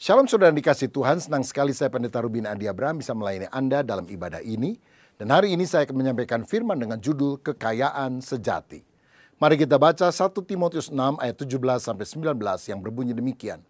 Shalom saudara yang dikasih Tuhan, senang sekali saya Pendeta Rubin Andi Abraham bisa melayani Anda dalam ibadah ini. Dan hari ini saya akan menyampaikan firman dengan judul Kekayaan Sejati. Mari kita baca 1 Timotius 6 ayat 17-19 yang berbunyi demikian.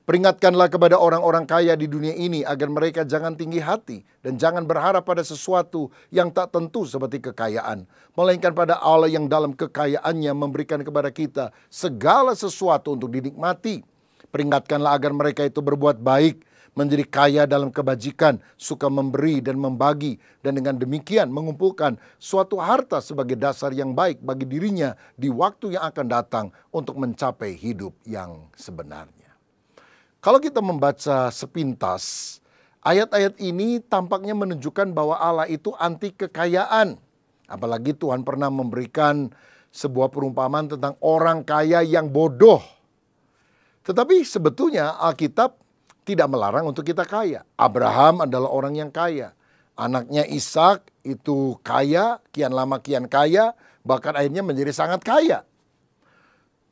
Peringatkanlah kepada orang-orang kaya di dunia ini agar mereka jangan tinggi hati dan jangan berharap pada sesuatu yang tak tentu seperti kekayaan. Melainkan pada Allah yang dalam kekayaannya memberikan kepada kita segala sesuatu untuk dinikmati. Peringatkanlah agar mereka itu berbuat baik, menjadi kaya dalam kebajikan, suka memberi dan membagi, dan dengan demikian mengumpulkan suatu harta sebagai dasar yang baik bagi dirinya di waktu yang akan datang untuk mencapai hidup yang sebenarnya. Kalau kita membaca sepintas, ayat-ayat ini tampaknya menunjukkan bahwa Allah itu anti kekayaan. Apalagi Tuhan pernah memberikan sebuah perumpamaan tentang orang kaya yang bodoh. Tetapi sebetulnya Alkitab tidak melarang untuk kita kaya. Abraham adalah orang yang kaya. Anaknya Ishak itu kaya, kian lama kian kaya, bahkan akhirnya menjadi sangat kaya.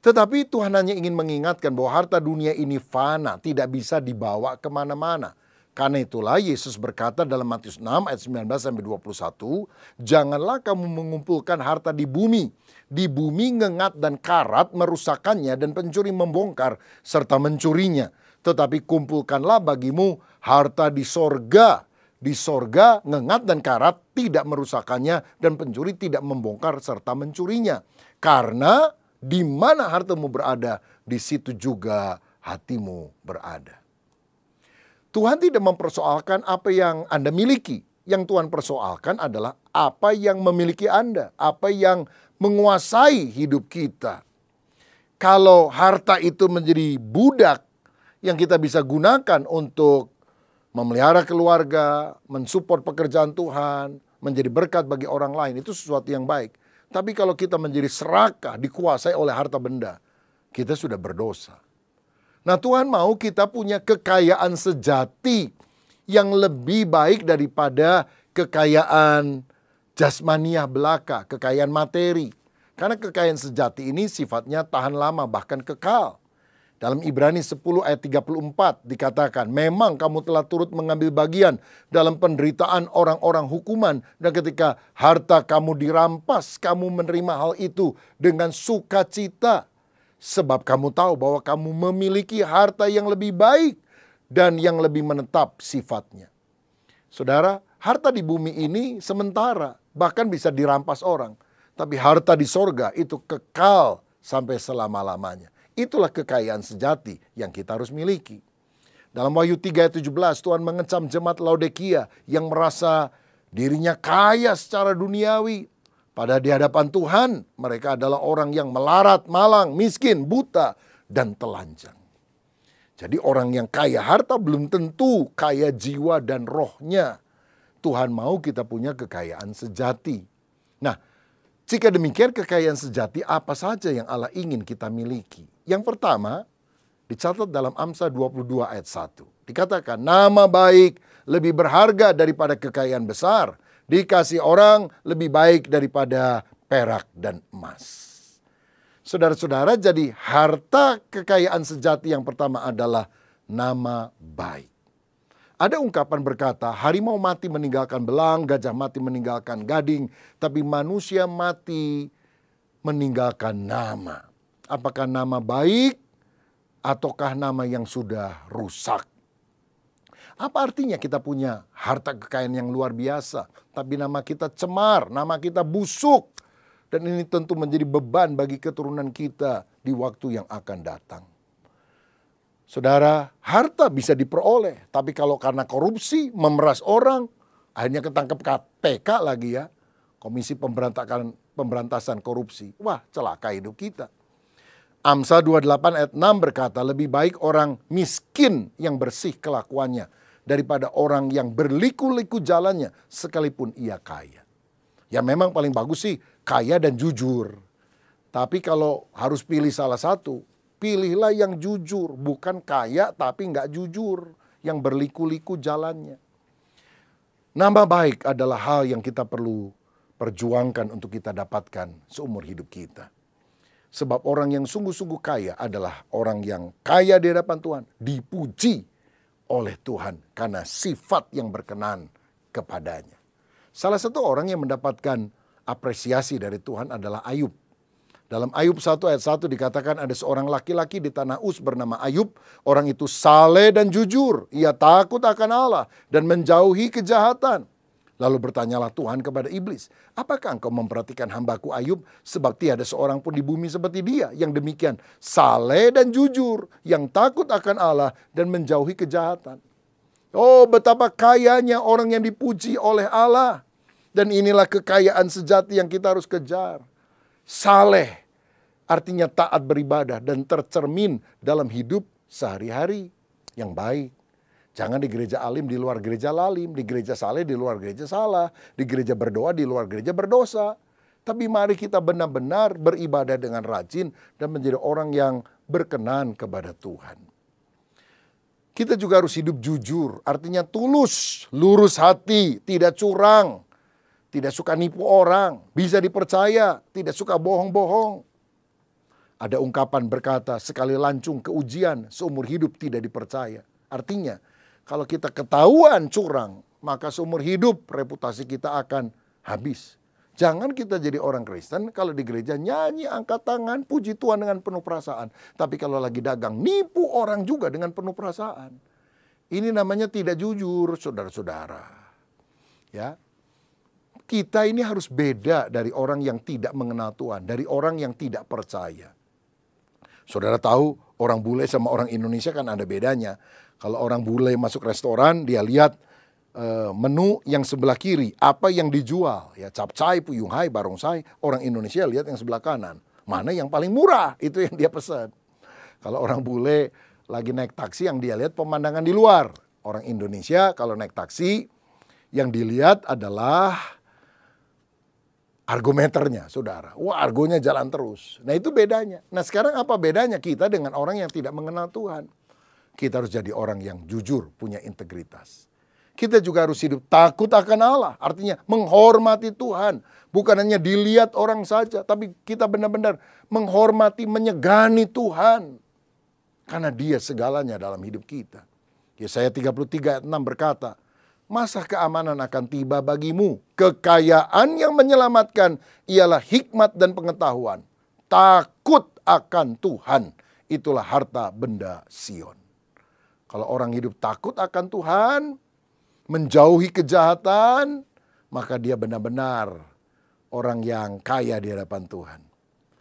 Tetapi Tuhan hanya ingin mengingatkan bahwa harta dunia ini fana, tidak bisa dibawa kemana-mana. Karena itulah Yesus berkata dalam Matius 6 ayat 19-21, janganlah kamu mengumpulkan harta di bumi. Di bumi ngengat dan karat merusakkannya dan pencuri membongkar serta mencurinya. Tetapi kumpulkanlah bagimu harta di sorga. Di sorga ngengat dan karat tidak merusakkannya dan pencuri tidak membongkar serta mencurinya. Karena di mana hartamu berada, di situ juga hatimu berada. Tuhan tidak mempersoalkan apa yang Anda miliki. Yang Tuhan persoalkan adalah apa yang memiliki Anda, apa yang menguasai hidup kita. Kalau harta itu menjadi budak yang kita bisa gunakan untuk memelihara keluarga, mensupport pekerjaan Tuhan, menjadi berkat bagi orang lain, itu sesuatu yang baik. Tapi kalau kita menjadi serakah, dikuasai oleh harta benda, kita sudah berdosa. Nah, Tuhan mau kita punya kekayaan sejati yang lebih baik daripada kekayaan jasmaniah belaka, kekayaan materi. Karena kekayaan sejati ini sifatnya tahan lama, bahkan kekal. Dalam Ibrani 10 ayat 34 dikatakan, memang kamu telah turut mengambil bagian dalam penderitaan orang-orang hukuman. Dan ketika harta kamu dirampas, kamu menerima hal itu dengan sukacita. Sebab kamu tahu bahwa kamu memiliki harta yang lebih baik dan yang lebih menetap sifatnya. Saudara, harta di bumi ini sementara, bahkan bisa dirampas orang. Tapi harta di sorga itu kekal sampai selama-lamanya. Itulah kekayaan sejati yang kita harus miliki. Dalam Wahyu 3 ayat 17 Tuhan mengecam jemaat Laodikia yang merasa dirinya kaya secara duniawi. Pada di hadapan Tuhan mereka adalah orang yang melarat, malang, miskin, buta, dan telanjang. Jadi orang yang kaya harta belum tentu kaya jiwa dan rohnya. Tuhan mau kita punya kekayaan sejati. Nah, jika demikian kekayaan sejati apa saja yang Allah ingin kita miliki? Yang pertama, dicatat dalam Amsal 22 ayat 1. Dikatakan, nama baik lebih berharga daripada kekayaan besar. Dikasih orang lebih baik daripada perak dan emas. Saudara-saudara, jadi harta kekayaan sejati yang pertama adalah nama baik. Ada ungkapan berkata, harimau mati meninggalkan belang, gajah mati meninggalkan gading, tapi manusia mati meninggalkan nama. Apakah nama baik ataukah nama yang sudah rusak? Apa artinya kita punya harta kekayaan yang luar biasa, tapi nama kita cemar, nama kita busuk. Dan ini tentu menjadi beban bagi keturunan kita di waktu yang akan datang. Saudara, harta bisa diperoleh, tapi kalau karena korupsi, memeras orang, akhirnya ketangkep KPK lagi ya, Komisi Pemberantasan Korupsi. Wah, celaka hidup kita. Amsal 28 ayat 6 berkata, lebih baik orang miskin yang bersih kelakuannya daripada orang yang berliku-liku jalannya sekalipun ia kaya. Ya memang paling bagus sih kaya dan jujur. Tapi kalau harus pilih salah satu, pilihlah yang jujur. Bukan kaya tapi nggak jujur, yang berliku-liku jalannya. Nama baik adalah hal yang kita perlu perjuangkan untuk kita dapatkan seumur hidup kita. Sebab orang yang sungguh-sungguh kaya adalah orang yang kaya di hadapan Tuhan, dipuji oleh Tuhan karena sifat yang berkenan kepadanya. Salah satu orang yang mendapatkan apresiasi dari Tuhan adalah Ayub. Dalam Ayub 1 ayat 1 dikatakan ada seorang laki-laki di tanah Uz bernama Ayub. Orang itu saleh dan jujur. Ia takut akan Allah dan menjauhi kejahatan. Lalu bertanyalah Tuhan kepada iblis, apakah engkau memperhatikan hambaku Ayub? Sebab tiada seorang pun di bumi seperti dia yang demikian saleh dan jujur, yang takut akan Allah dan menjauhi kejahatan. Oh, betapa kayanya orang yang dipuji oleh Allah. Dan inilah kekayaan sejati yang kita harus kejar. Saleh artinya taat beribadah dan tercermin dalam hidup sehari-hari yang baik. Jangan di gereja alim, di luar gereja lalim. Di gereja saleh, di luar gereja salah. Di gereja berdoa, di luar gereja berdosa. Tapi mari kita benar-benar beribadah dengan rajin dan menjadi orang yang berkenan kepada Tuhan. Kita juga harus hidup jujur, artinya tulus, lurus hati, tidak curang. Tidak suka nipu orang, bisa dipercaya, tidak suka bohong-bohong. Ada ungkapan berkata, sekali lancung ke ujian, seumur hidup tidak dipercaya. Artinya, kalau kita ketahuan curang, maka seumur hidup reputasi kita akan habis. Jangan kita jadi orang Kristen kalau di gereja nyanyi, angkat tangan, puji Tuhan dengan penuh perasaan. Tapi kalau lagi dagang, nipu orang juga dengan penuh perasaan. Ini namanya tidak jujur, saudara-saudara. Ya. Kita ini harus beda dari orang yang tidak mengenal Tuhan, dari orang yang tidak percaya. Saudara tahu orang bule sama orang Indonesia kan ada bedanya. Kalau orang bule masuk restoran, dia lihat menu yang sebelah kiri, apa yang dijual. Ya capcay, puyung hai, barongsai. Orang Indonesia lihat yang sebelah kanan. Mana yang paling murah, itu yang dia pesan. Kalau orang bule lagi naik taksi, yang dia lihat pemandangan di luar. Orang Indonesia kalau naik taksi, yang dilihat adalah argometernya, saudara. Wah, argonya jalan terus. Nah, itu bedanya. Nah, sekarang apa bedanya kita dengan orang yang tidak mengenal Tuhan? Kita harus jadi orang yang jujur, punya integritas. Kita juga harus hidup takut akan Allah. Artinya menghormati Tuhan. Bukan hanya dilihat orang saja, tapi kita benar-benar menghormati, menyegani Tuhan. Karena Dia segalanya dalam hidup kita. Yesaya 33 ayat 6 berkata, masa keamanan akan tiba bagimu? Kekayaan yang menyelamatkan ialah hikmat dan pengetahuan. Takut akan Tuhan, itulah harta benda Sion. Kalau orang hidup takut akan Tuhan, menjauhi kejahatan, maka dia benar-benar orang yang kaya di hadapan Tuhan.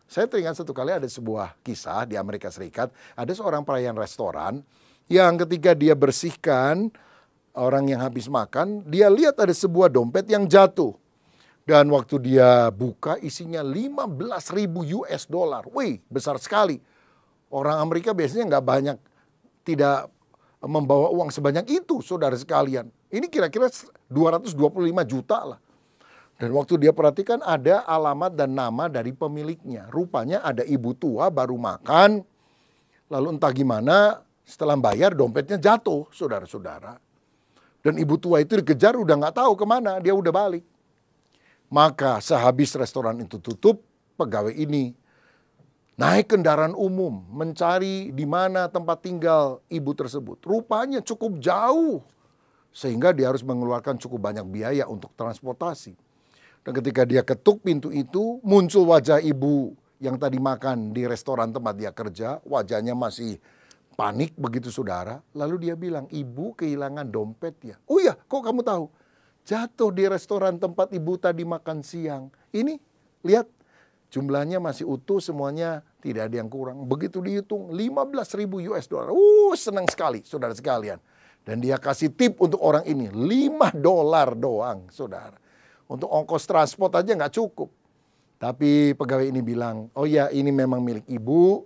Saya teringat satu kali ada sebuah kisah di Amerika Serikat. Ada seorang pelayan restoran yang ketika dia bersihkan orang yang habis makan, dia lihat ada sebuah dompet yang jatuh. Dan waktu dia buka isinya 15.000 US dollar. Wih, besar sekali. Orang Amerika biasanya nggak banyak, tidak membawa uang sebanyak itu, saudara sekalian. Ini kira-kira 225 juta lah. Dan waktu dia perhatikan ada alamat dan nama dari pemiliknya. Rupanya ada ibu tua baru makan, lalu entah gimana setelah bayar dompetnya jatuh, saudara-saudara. Dan ibu tua itu dikejar udah nggak tahu kemana, dia udah balik. Maka sehabis restoran itu tutup, pegawai ini naik kendaraan umum mencari di mana tempat tinggal ibu tersebut. Rupanya cukup jauh, sehingga dia harus mengeluarkan cukup banyak biaya untuk transportasi. Dan ketika dia ketuk pintu itu, muncul wajah ibu yang tadi makan di restoran tempat dia kerja. Wajahnya masih panik begitu, saudara. Lalu dia bilang, ibu kehilangan dompetnya. Oh iya, kok kamu tahu? Jatuh di restoran tempat ibu tadi makan siang. Ini, lihat, jumlahnya masih utuh, semuanya tidak ada yang kurang. Begitu dihitung, 15.000 US dollar. Senang sekali, saudara sekalian. Dan dia kasih tip untuk orang ini, $5 doang, saudara. Untuk ongkos transport aja nggak cukup. Tapi pegawai ini bilang, oh ya ini memang milik ibu,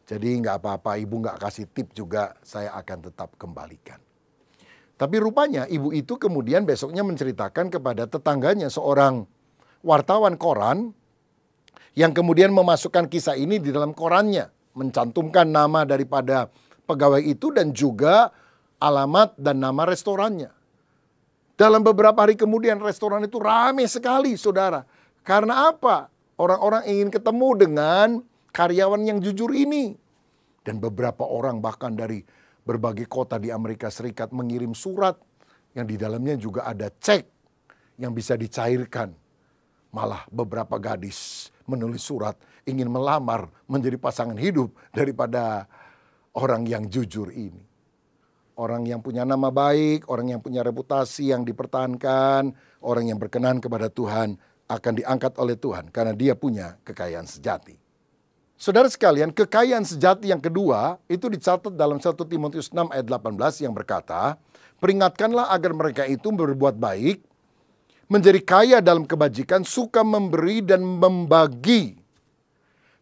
jadi nggak apa-apa, ibu nggak kasih tip juga, saya akan tetap kembalikan. Tapi rupanya ibu itu kemudian besoknya menceritakan kepada tetangganya, seorang wartawan koran, yang kemudian memasukkan kisah ini di dalam korannya, mencantumkan nama daripada pegawai itu dan juga alamat dan nama restorannya. Dalam beberapa hari kemudian restoran itu ramai sekali, saudara. Karena apa? Orang-orang ingin ketemu dengan karyawan yang jujur ini. Dan beberapa orang bahkan dari berbagai kota di Amerika Serikat mengirim surat yang di dalamnya juga ada cek yang bisa dicairkan. Malah beberapa gadis menulis surat ingin melamar menjadi pasangan hidup daripada orang yang jujur ini. Orang yang punya nama baik, orang yang punya reputasi yang dipertahankan, orang yang berkenan kepada Tuhan akan diangkat oleh Tuhan karena dia punya kekayaan sejati. Saudara sekalian, kekayaan sejati yang kedua itu dicatat dalam 1 Timotius 6 ayat 18 yang berkata, "Peringatkanlah agar mereka itu berbuat baik, menjadi kaya dalam kebajikan, suka memberi dan membagi."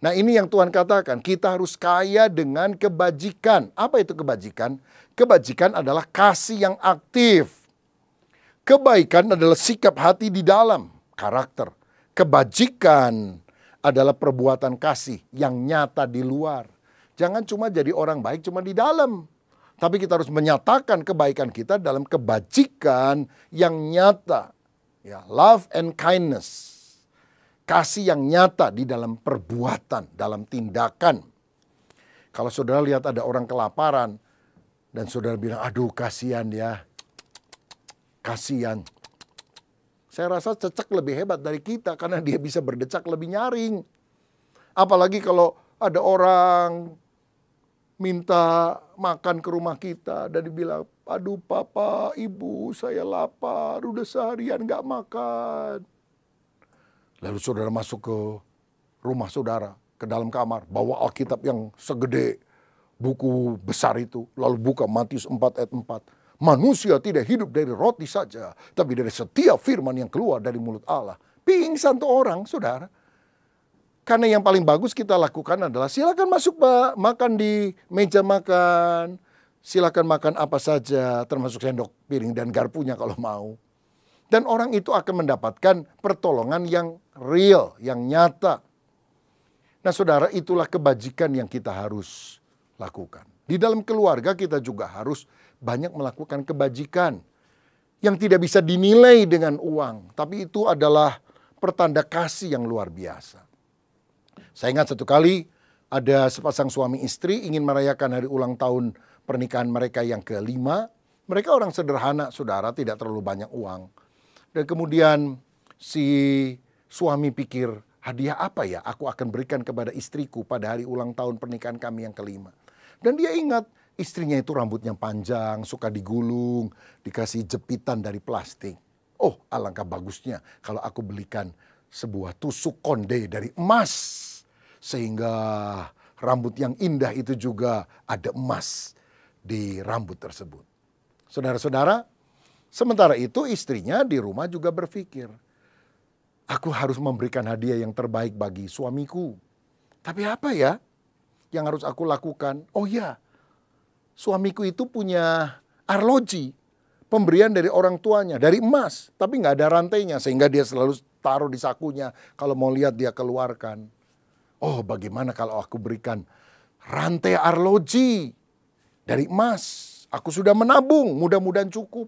Nah, ini yang Tuhan katakan, kita harus kaya dengan kebajikan. Apa itu kebajikan? Kebajikan adalah kasih yang aktif. Kebaikan adalah sikap hati di dalam, karakter. Kebajikan adalah perbuatan kasih yang nyata di luar. Jangan cuma jadi orang baik cuma di dalam. Tapi kita harus menyatakan kebaikan kita dalam kebajikan yang nyata. Ya, love and kindness. Kasih yang nyata di dalam perbuatan, dalam tindakan. Kalau saudara lihat ada orang kelaparan dan saudara bilang, aduh kasihan ya, kasihan. Saya rasa cecek lebih hebat dari kita karena dia bisa berdecak lebih nyaring. Apalagi kalau ada orang minta makan ke rumah kita dan dibilang, aduh papa, ibu saya lapar, udah seharian gak makan. Lalu saudara masuk ke rumah saudara, ke dalam kamar, bawa Alkitab yang segede buku besar itu. Lalu buka Matius 4 ayat 4. Manusia tidak hidup dari roti saja, tapi dari setiap firman yang keluar dari mulut Allah. Pingsan tuh orang, saudara. Karena yang paling bagus kita lakukan adalah silakan masuk Pak, makan di meja makan. Silakan makan apa saja, termasuk sendok, piring, dan garpunya kalau mau. Dan orang itu akan mendapatkan pertolongan yang real, yang nyata. Nah saudara, itulah kebajikan yang kita harus lakukan. Di dalam keluarga kita juga harus banyak melakukan kebajikan. Yang tidak bisa dinilai dengan uang. Tapi itu adalah pertanda kasih yang luar biasa. Saya ingat satu kali ada sepasang suami istri ingin merayakan hari ulang tahun pernikahan mereka yang ke-5. Mereka orang sederhana, saudara, tidak terlalu banyak uang. Dan kemudian si suami pikir, hadiah apa ya aku akan berikan kepada istriku pada hari ulang tahun pernikahan kami yang ke-5. Dan dia ingat istrinya itu rambutnya panjang, suka digulung, dikasih jepitan dari plastik. Oh, alangkah bagusnya kalau aku belikan sebuah tusuk konde dari emas. Sehingga rambut yang indah itu juga ada emas di rambut tersebut. Saudara-saudara, sementara itu istrinya di rumah juga berpikir, aku harus memberikan hadiah yang terbaik bagi suamiku. Tapi apa ya yang harus aku lakukan? Oh ya, suamiku itu punya arloji, pemberian dari orang tuanya, dari emas. Tapi nggak ada rantainya sehingga dia selalu taruh di sakunya. Kalau mau lihat dia keluarkan. Oh bagaimana kalau aku berikan rantai arloji dari emas. Aku sudah menabung, mudah-mudahan cukup.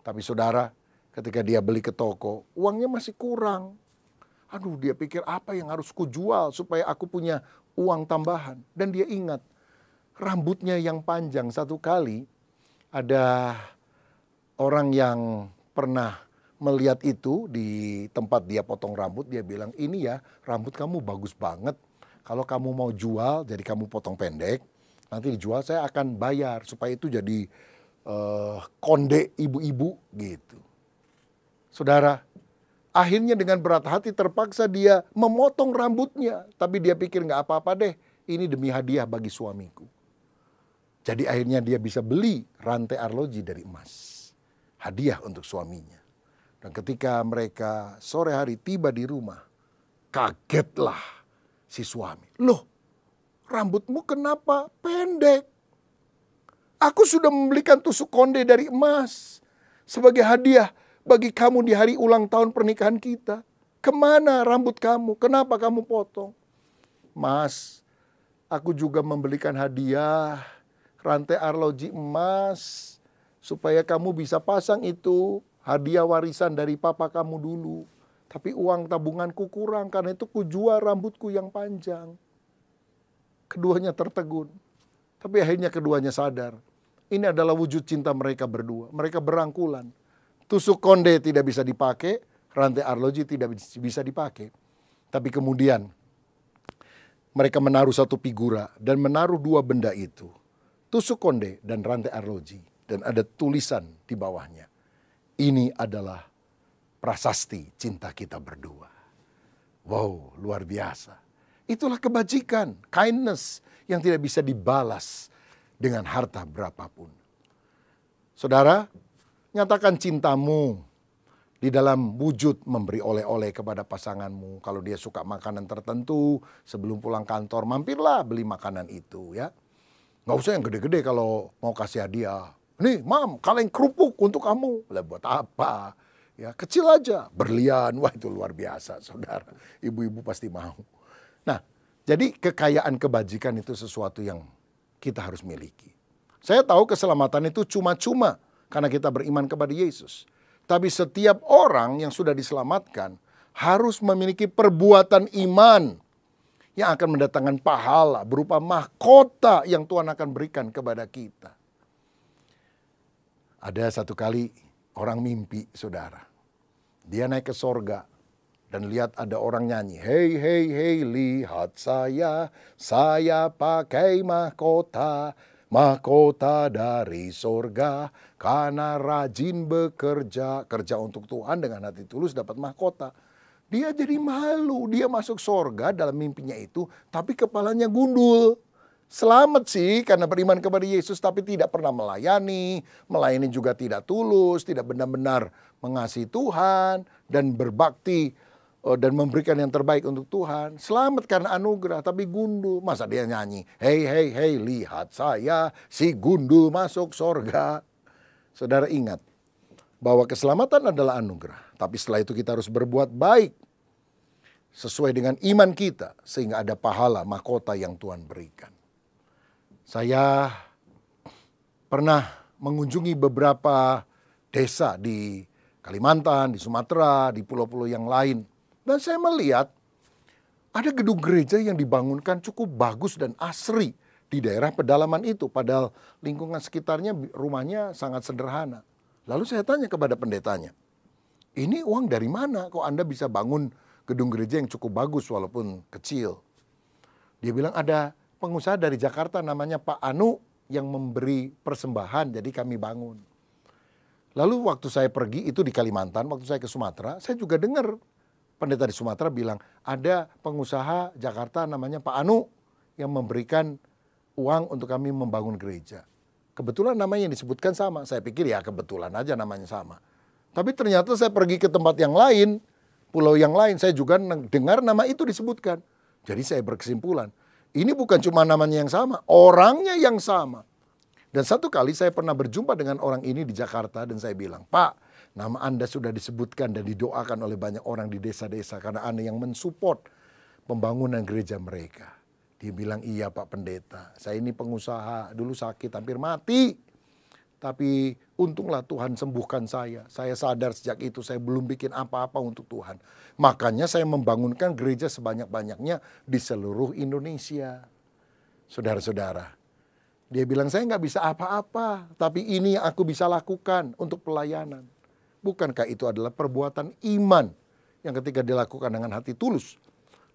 Tapi saudara, ketika dia beli ke toko, uangnya masih kurang. Aduh, dia pikir apa yang harus kujual supaya aku punya uang tambahan. Dan dia ingat, rambutnya yang panjang. Satu kali ada orang yang pernah melihat itu di tempat dia potong rambut. Dia bilang, ini ya rambut kamu bagus banget. Kalau kamu mau jual, jadi kamu potong pendek. Nanti dijual saya akan bayar supaya itu jadi konde ibu-ibu gitu. Saudara, akhirnya dengan berat hati terpaksa dia memotong rambutnya. Tapi dia pikir nggak apa-apa deh, ini demi hadiah bagi suamiku. Jadi akhirnya dia bisa beli rantai arloji dari emas. Hadiah untuk suaminya. Dan ketika mereka sore hari tiba di rumah, kagetlah si suami. Loh, rambutmu kenapa pendek? Aku sudah membelikan tusuk konde dari emas sebagai hadiah bagi kamu di hari ulang tahun pernikahan kita. Kemana rambut kamu? Kenapa kamu potong? Mas, aku juga membelikan hadiah rantai arloji emas supaya kamu bisa pasang itu hadiah warisan dari papa kamu dulu. Tapi uang tabunganku kurang karena itu kujual rambutku yang panjang. Keduanya tertegun. Tapi akhirnya keduanya sadar, ini adalah wujud cinta mereka berdua. Mereka berangkulan. Tusuk konde tidak bisa dipakai, rantai arloji tidak bisa dipakai. Tapi kemudian mereka menaruh satu figura dan menaruh dua benda itu. Tusuk konde dan rantai arloji. Dan ada tulisan di bawahnya. Ini adalah prasasti cinta kita berdua. Wow, luar biasa. Itulah kebajikan, kindness yang tidak bisa dibalas dengan harta berapapun. Saudara, nyatakan cintamu di dalam wujud memberi oleh-oleh kepada pasanganmu. Kalau dia suka makanan tertentu, sebelum pulang kantor mampirlah beli makanan itu ya. Nggak usah yang gede-gede kalau mau kasih hadiah. Nih, Mam, kaleng kerupuk untuk kamu. Lah buat apa? Ya, kecil aja, berlian. Wah, itu luar biasa, Saudara. Ibu-ibu pasti mau. Nah, jadi kekayaan kebajikan itu sesuatu yang kita harus miliki. Saya tahu keselamatan itu cuma-cuma karena kita beriman kepada Yesus. Tapi setiap orang yang sudah diselamatkan harus memiliki perbuatan iman yang akan mendatangkan pahala berupa mahkota yang Tuhan akan berikan kepada kita. Ada satu kali orang mimpi, saudara. Dia naik ke sorga dan lihat ada orang nyanyi. Hei, hei, hei, lihat saya pakai mahkota. Mahkota dari sorga, karena rajin bekerja. Kerja untuk Tuhan dengan hati tulus dapat mahkota. Dia jadi malu, dia masuk sorga dalam mimpinya itu, tapi kepalanya gundul. Selamat sih karena beriman kepada Yesus tapi tidak pernah melayani juga tidak tulus, tidak benar-benar mengasihi Tuhan dan berbakti dan memberikan yang terbaik untuk Tuhan. Selamat karena anugerah tapi gundul. Masa dia nyanyi, hei hei hei lihat saya si gundul masuk sorga. Saudara ingat bahwa keselamatan adalah anugerah, tapi setelah itu kita harus berbuat baik sesuai dengan iman kita sehingga ada pahala mahkota yang Tuhan berikan. Saya pernah mengunjungi beberapa desa di Kalimantan, di Sumatera, di pulau-pulau yang lain. Dan saya melihat ada gedung gereja yang dibangunkan cukup bagus dan asri di daerah pedalaman itu. Padahal lingkungan sekitarnya rumahnya sangat sederhana. Lalu saya tanya kepada pendetanya, ini uang dari mana kok Anda bisa bangun gedung gereja yang cukup bagus walaupun kecil? Dia bilang ada pengusaha dari Jakarta namanya Pak Anu yang memberi persembahan, jadi kami bangun. Lalu waktu saya pergi itu di Kalimantan, waktu saya ke Sumatera, saya juga dengar pendeta di Sumatera bilang ada pengusaha Jakarta namanya Pak Anu yang memberikan uang untuk kami membangun gereja. Kebetulan namanya yang disebutkan sama, saya pikir ya kebetulan aja namanya sama. Tapi ternyata saya pergi ke tempat yang lain, pulau yang lain, saya juga dengar nama itu disebutkan. Jadi saya berkesimpulan, ini bukan cuma namanya yang sama, orangnya yang sama. Dan satu kali saya pernah berjumpa dengan orang ini di Jakarta dan saya bilang, Pak, nama Anda sudah disebutkan dan didoakan oleh banyak orang di desa-desa karena Anda yang mensupport pembangunan gereja mereka. Dia bilang, iya Pak Pendeta, saya ini pengusaha, dulu sakit hampir mati. Tapi untunglah Tuhan sembuhkan saya. Saya sadar sejak itu saya belum bikin apa-apa untuk Tuhan. Makanya saya membangunkan gereja sebanyak-banyaknya di seluruh Indonesia. Saudara-saudara, dia bilang saya nggak bisa apa-apa. Tapi ini yang aku bisa lakukan untuk pelayanan. Bukankah itu adalah perbuatan iman yang ketika dilakukan dengan hati tulus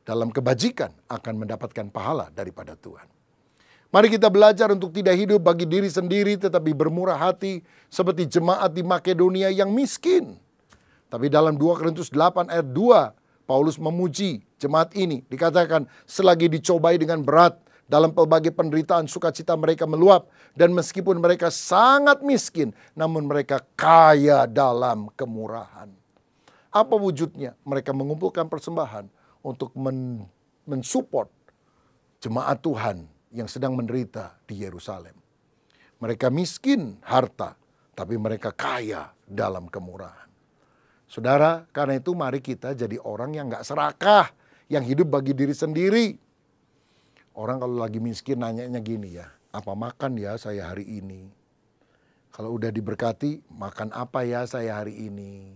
dalam kebajikan akan mendapatkan pahala daripada Tuhan. Mari kita belajar untuk tidak hidup bagi diri sendiri tetapi bermurah hati seperti jemaat di Makedonia yang miskin. Tapi dalam 2 Korintus 8 ayat 2, Paulus memuji jemaat ini. Dikatakan selagi dicobai dengan berat dalam pelbagai penderitaan sukacita mereka meluap. Dan meskipun mereka sangat miskin namun mereka kaya dalam kemurahan. Apa wujudnya? Mereka mengumpulkan persembahan untuk mensupport jemaat Tuhan yang sedang menderita di Yerusalem. Mereka miskin harta, tapi mereka kaya dalam kemurahan. Saudara, karena itu mari kita jadi orang yang gak serakah, yang hidup bagi diri sendiri. Orang kalau lagi miskin nanyanya gini ya, apa makan ya saya hari ini? Kalau udah diberkati, makan apa ya saya hari ini?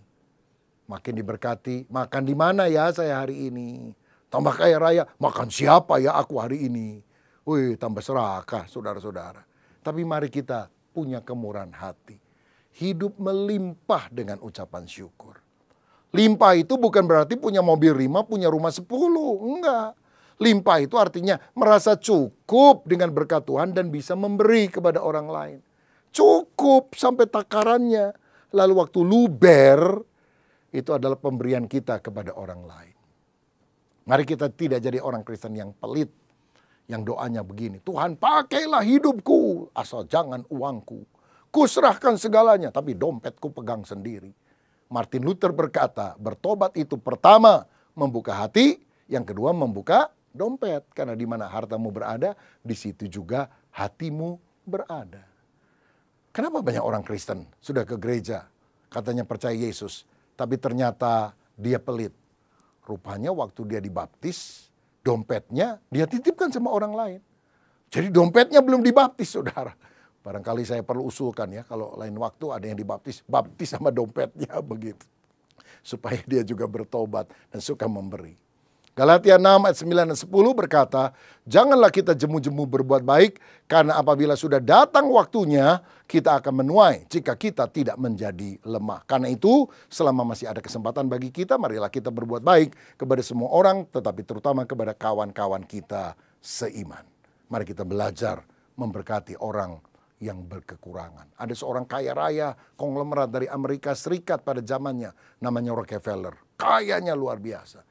Makin diberkati, makan di mana ya saya hari ini? Tambah kaya raya, makan siapa ya aku hari ini? Wih, tambah serakah, saudara-saudara. Tapi mari kita punya kemurahan hati. Hidup melimpah dengan ucapan syukur. Limpah itu bukan berarti punya mobil 5, punya rumah 10. Enggak. Limpah itu artinya merasa cukup dengan berkat Tuhan dan bisa memberi kepada orang lain. Cukup sampai takarannya. Lalu waktu luber, itu adalah pemberian kita kepada orang lain. Mari kita tidak jadi orang Kristen yang pelit. Yang doanya begini, Tuhan pakailah hidupku, asal jangan uangku. Kuserahkan segalanya, tapi dompetku pegang sendiri. Martin Luther berkata, bertobat itu pertama membuka hati, yang kedua membuka dompet. Karena di mana hartamu berada, di situ juga hatimu berada. Kenapa banyak orang Kristen sudah ke gereja, katanya percaya Yesus, tapi ternyata dia pelit. Rupanya waktu dia dibaptis, dompetnya dia titipkan sama orang lain. Jadi dompetnya belum dibaptis, saudara. Barangkali saya perlu usulkan ya, kalau lain waktu ada yang dibaptis, baptis sama dompetnya begitu. Supaya dia juga bertobat dan suka memberi. Galatia 6 ayat 9 dan 10 berkata, janganlah kita jemu-jemu berbuat baik, karena apabila sudah datang waktunya, kita akan menuai jika kita tidak menjadi lemah. Karena itu, selama masih ada kesempatan bagi kita, marilah kita berbuat baik kepada semua orang, tetapi terutama kepada kawan-kawan kita seiman. Mari kita belajar memberkati orang yang berkekurangan. Ada seorang kaya raya konglomerat dari Amerika Serikat pada zamannya, namanya Rockefeller. Kayanya luar biasa.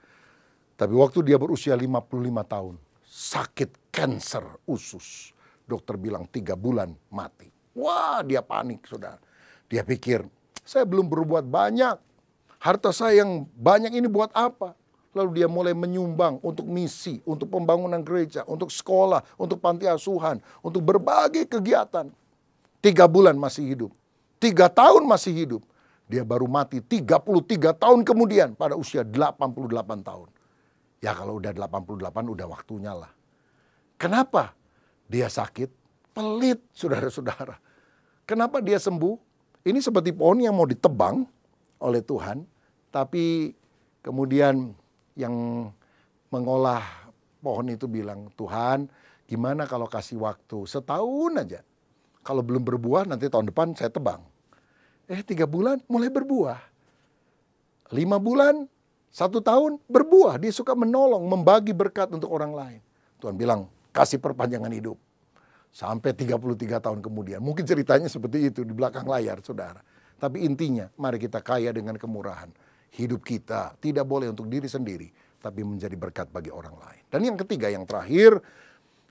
Tapi waktu dia berusia 55 tahun, sakit kanker usus. Dokter bilang 3 bulan mati. Wah, dia panik, saudara. Dia pikir, saya belum berbuat banyak. Harta saya yang banyak ini buat apa? Lalu dia mulai menyumbang untuk misi, untuk pembangunan gereja, untuk sekolah, untuk panti asuhan, untuk berbagai kegiatan. 3 bulan masih hidup. 3 tahun masih hidup. Dia baru mati 33 tahun kemudian pada usia 88 tahun. Ya kalau udah 88 udah waktunya lah. Kenapa dia sakit? Pelit, saudara-saudara. Kenapa dia sembuh? Ini seperti pohon yang mau ditebang oleh Tuhan. Tapi kemudian yang mengolah pohon itu bilang, Tuhan gimana kalau kasih waktu setahun aja. Kalau belum berbuah nanti tahun depan saya tebang. 3 bulan mulai berbuah. 5 bulan, 1 tahun berbuah. Dia suka menolong, membagi berkat untuk orang lain. Tuhan bilang, kasih perpanjangan hidup. Sampai 33 tahun kemudian. Mungkin ceritanya seperti itu di belakang layar, saudara. Tapi intinya, mari kita kaya dengan kemurahan. Hidup kita tidak boleh untuk diri sendiri, tapi menjadi berkat bagi orang lain. Dan yang ketiga, yang terakhir,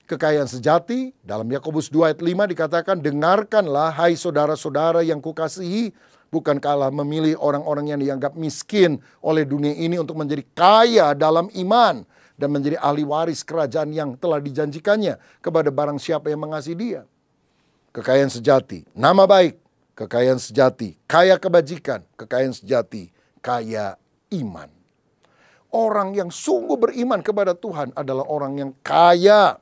kekayaan sejati. Dalam Yakobus 2 ayat 5 dikatakan, dengarkanlah hai saudara-saudara yang kukasihi, bukankah Allah memilih orang-orang yang dianggap miskin oleh dunia ini untuk menjadi kaya dalam iman dan menjadi ahli waris kerajaan yang telah dijanjikannya kepada barang siapa yang mengasihi Dia. Kekayaan sejati, nama baik, kekayaan sejati, kaya kebajikan, kekayaan sejati, kaya iman. Orang yang sungguh beriman kepada Tuhan adalah orang yang kaya.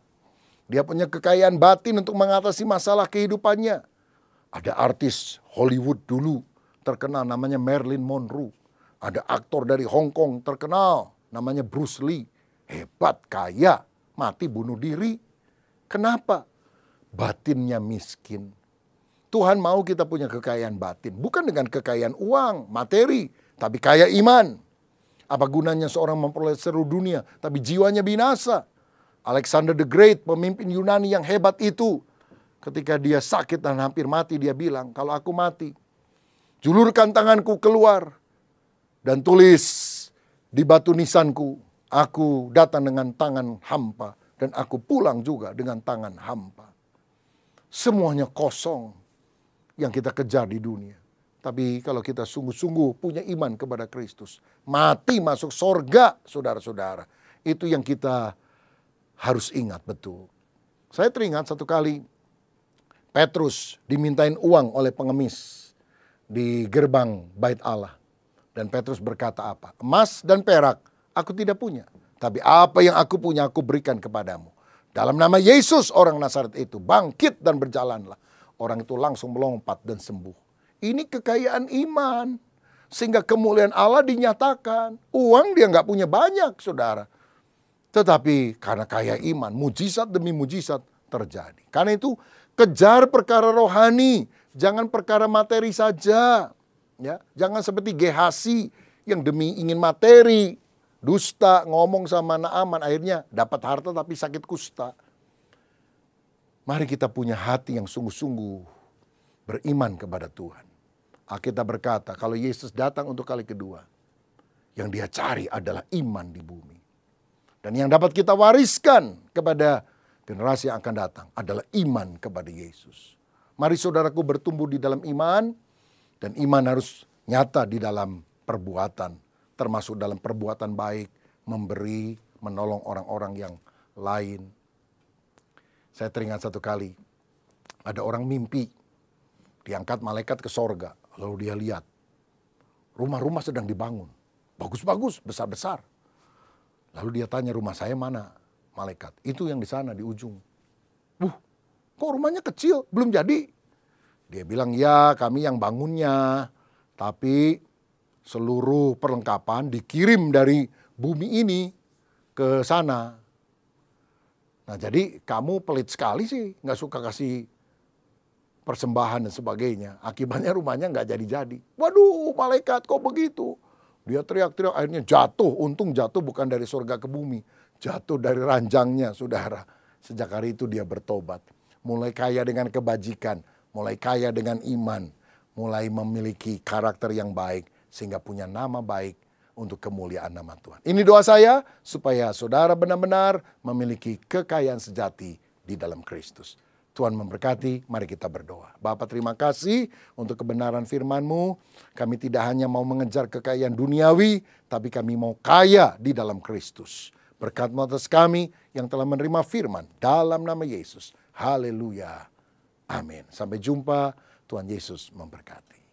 Dia punya kekayaan batin untuk mengatasi masalah kehidupannya. Ada artis Hollywood dulu terkenal namanya Marilyn Monroe. Ada aktor dari Hong Kong terkenal namanya Bruce Lee. Hebat, kaya, mati bunuh diri. Kenapa? Batinnya miskin. Tuhan mau kita punya kekayaan batin. Bukan dengan kekayaan uang, materi, tapi kaya iman. Apa gunanya seorang memperoleh seluruh dunia, tapi jiwanya binasa? Alexander the Great, pemimpin Yunani yang hebat itu, ketika dia sakit dan hampir mati, dia bilang, kalau aku mati, julurkan tanganku keluar dan tulis di batu nisanku, aku datang dengan tangan hampa dan aku pulang juga dengan tangan hampa. Semuanya kosong yang kita kejar di dunia. Tapi kalau kita sungguh-sungguh punya iman kepada Kristus, mati masuk sorga, saudara-saudara. Itu yang kita harus ingat betul. Saya teringat satu kali Petrus dimintain uang oleh pengemis di gerbang bait Allah. Dan Petrus berkata apa? Emas dan perak aku tidak punya. Tapi apa yang aku punya aku berikan kepadamu. Dalam nama Yesus orang Nazaret itu bangkit dan berjalanlah. Orang itu langsung melompat dan sembuh. Ini kekayaan iman. Sehingga kemuliaan Allah dinyatakan. Uang dia nggak punya banyak, saudara. Tetapi karena kaya iman, mujizat demi mujizat terjadi. Karena itu kejar perkara rohani, jangan perkara materi saja. Ya, jangan seperti Gehazi yang demi ingin materi, dusta, ngomong sama Naaman, akhirnya dapat harta tapi sakit kusta. Mari kita punya hati yang sungguh-sungguh beriman kepada Tuhan. Alkitab berkata, kalau Yesus datang untuk kali kedua, yang dia cari adalah iman di bumi. Dan yang dapat kita wariskan kepada generasi yang akan datang adalah iman kepada Yesus. Mari saudaraku bertumbuh di dalam iman, dan iman harus nyata di dalam perbuatan, termasuk dalam perbuatan baik, memberi, menolong orang-orang yang lain. Saya teringat satu kali, ada orang mimpi, diangkat malaikat ke sorga, lalu dia lihat, rumah-rumah sedang dibangun, bagus-bagus, besar-besar. Lalu dia tanya, rumah saya mana malaikat? Itu yang di sana di ujung. Kok rumahnya kecil, belum jadi? Dia bilang, ya kami yang bangunnya, tapi seluruh perlengkapan dikirim dari bumi ini ke sana. Nah jadi kamu pelit sekali sih, nggak suka kasih persembahan dan sebagainya. Akibatnya rumahnya nggak jadi-jadi. Waduh, malaikat kok begitu? Dia teriak-teriak, akhirnya jatuh. Untung jatuh bukan dari surga ke bumi, jatuh dari ranjangnya, saudara. Sejak hari itu dia bertobat, mulai kaya dengan kebajikan, mulai kaya dengan iman, mulai memiliki karakter yang baik, sehingga punya nama baik untuk kemuliaan nama Tuhan. Ini doa saya, supaya saudara benar-benar memiliki kekayaan sejati di dalam Kristus. Tuhan memberkati, mari kita berdoa. Bapa, terima kasih untuk kebenaran firman-Mu. Kami tidak hanya mau mengejar kekayaan duniawi, tapi kami mau kaya di dalam Kristus. Berkat-Mu atas kami yang telah menerima firman dalam nama Yesus. Haleluya. Amin. Sampai jumpa, Tuhan Yesus memberkati.